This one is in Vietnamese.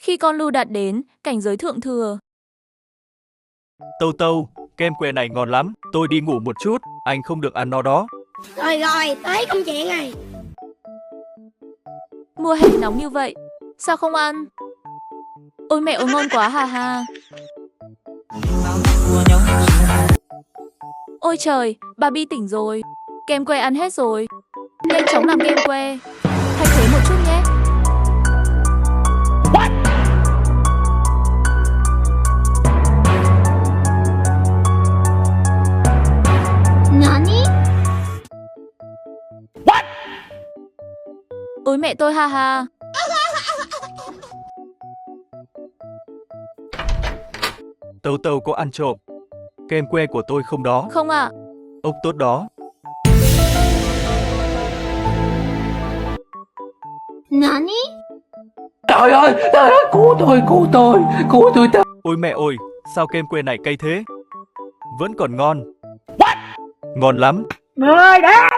Khi con Lu đạt đến cảnh giới thượng thừa. Tâu Tâu, kem que này ngon lắm, tôi đi ngủ một chút, anh không được ăn nó đó. Rồi rồi, tới công chuyện rồi. Mùa hè nóng như vậy, sao không ăn? Ôi mẹ ơi ngon quá ha ha. Ôi trời, bà Bi tỉnh rồi. Kem que ăn hết rồi. Nhanh chóng làm kem que. Thay thế một chút nhé. Nani? Ôi mẹ tôi ha ha. Tâu Tâu có ăn trộm kem que của tôi không đó? Không ạ. Ốc tốt đó. Nani? Trời ơi, cứu tôi. Ôi mẹ ơi, sao kem que này cay thế? Vẫn còn ngon. Ngon lắm. Người đây!